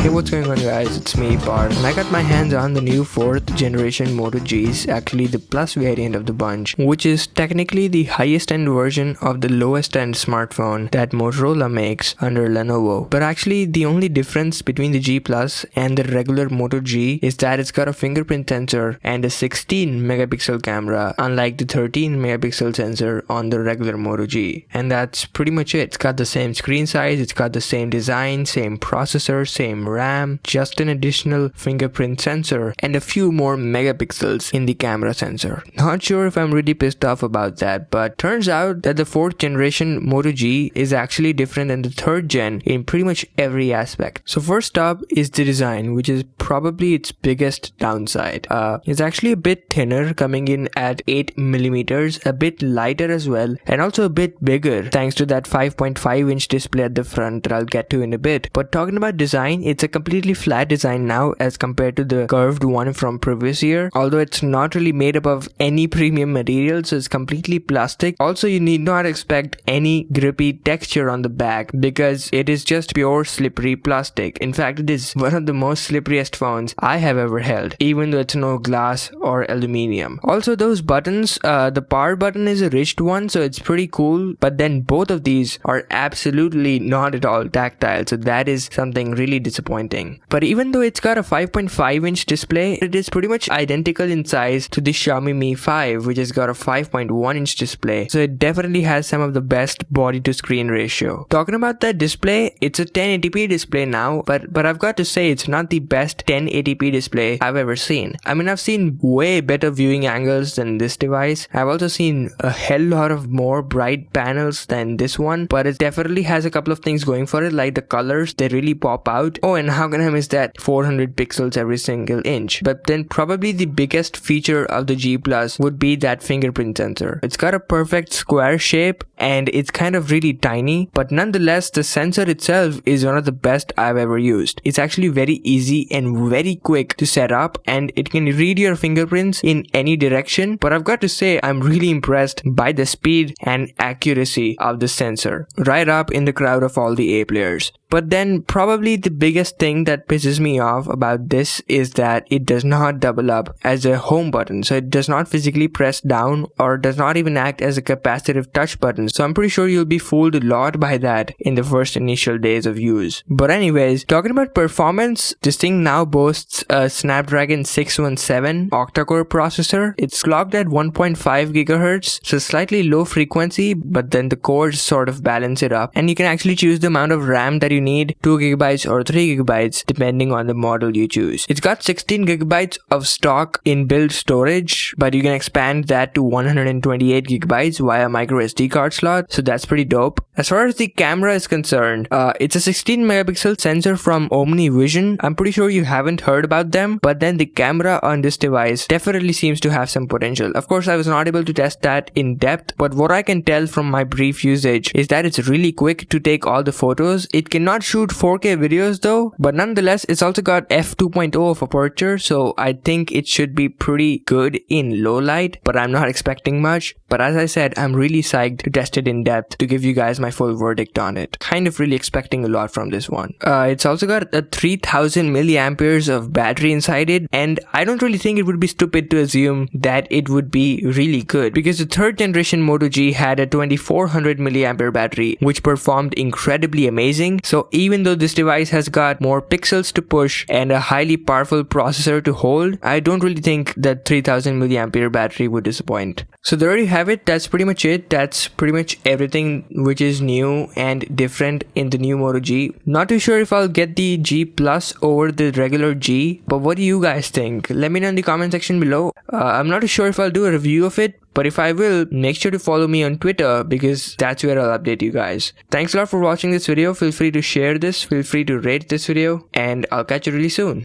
Hey, what's going on guys, it's me Par, and I got my hands on the new 4th generation Moto G's, actually the plus variant of the bunch, which is technically the highest end version of the lowest end smartphone that Motorola makes under Lenovo. But actually the only difference between the G Plus and the regular Moto G is that it's got a fingerprint sensor and a 16 megapixel camera, unlike the 13 megapixel sensor on the regular Moto G. And that's pretty much it. It's got the same screen size, it's got the same design, same processor, same RAM, just an additional fingerprint sensor and a few more megapixels in the camera sensor. Not sure if I'm really pissed off about that, but turns out that the 4th generation Moto G is actually different than the 3rd gen in pretty much every aspect. So first up is the design, which is probably its biggest downside. It's actually a bit thinner, coming in at 8mm, a bit lighter as well, and also a bit bigger thanks to that 5.5 inch display at the front that I'll get to in a bit. But talking about design, it's a completely flat design now as compared to the curved one from previous year, although it's not really made up of any premium material, so it's completely plastic. Also, you need not expect any grippy texture on the back because it is just pure slippery plastic. In fact, it is one of the most slipperiest phones I have ever held, even though it's no glass or aluminium. Also, those buttons, the power button is a ridged one, so it's pretty cool, but then both of these are absolutely not at all tactile, so that is something really disappointing. But even though it's got a 5.5 inch display, it is pretty much identical in size to the Xiaomi Mi 5, which has got a 5.1 inch display, so it definitely has some of the best body to screen ratio. Talking about that display, it's a 1080p display now, but I've got to say it's not the best 1080p display I've ever seen. I mean, I've seen way better viewing angles than this device. I've also seen a hell lot of more bright panels than this one, but it definitely has a couple of things going for it, like the colors, they really pop out. Oh, and how can I miss that 400 pixels every single inch? But then probably the biggest feature of the G Plus would be that fingerprint sensor. It's got a perfect square shape and it's kind of really tiny, but nonetheless the sensor itself is one of the best I've ever used. It's actually very easy and very quick to set up, and it can read your fingerprints in any direction. But I've got to say, I'm really impressed by the speed and accuracy of the sensor, right up in the crowd of all the A players. But then probably the biggest thing that pisses me off about this is that it does not double up as a home button. So it does not physically press down or does not even act as a capacitive touch button. So I'm pretty sure you'll be fooled a lot by that in the first initial days of use. But anyways, talking about performance, this thing now boasts a Snapdragon 617 octa-core processor. It's clocked at 1.5 GHz, so slightly low frequency, but then the cores sort of balance it up. And you can actually choose the amount of RAM that you need, 2 GB or 3 GB depending on the model you choose. It's got 16 GB of stock inbuilt storage, but you can expand that to 128 GB via micro SD card slot, so that's pretty dope. As far as the camera is concerned, it's a 16 megapixel sensor from OmniVision. I'm pretty sure you haven't heard about them, but then the camera on this device definitely seems to have some potential. Of course, I was not able to test that in depth, but what I can tell from my brief usage is that it's really quick to take all the photos. It cannot shoot 4K videos though, but nonetheless it's also got f2.0 of aperture, so I think it should be pretty good in low light, but I'm not expecting much. But as I said, I'm really psyched to test it in depth to give you guys my full verdict on it. Kind of really expecting a lot from this one. It's also got a 3000 milliamperes of battery inside it, and I don't really think it would be stupid to assume that it would be really good, because the 3rd generation Moto G had a 2400 milliampere battery which performed incredibly amazing. So even though this device has got more pixels to push and a highly powerful processor to hold, I don't really think that 3000 milliampere battery would disappoint. So there you have it. That's pretty much it. That's pretty much everything which is new and different in the new Moto G. Not too sure if I'll get the G Plus over the regular G, but what do you guys think? Let me know in the comment section below. I'm not too sure if I'll do a review of it, but if I will, make sure to follow me on Twitter because that's where I'll update you guys. Thanks a lot for watching this video. Feel free to share this, feel free to rate this video, and I'll catch you really soon.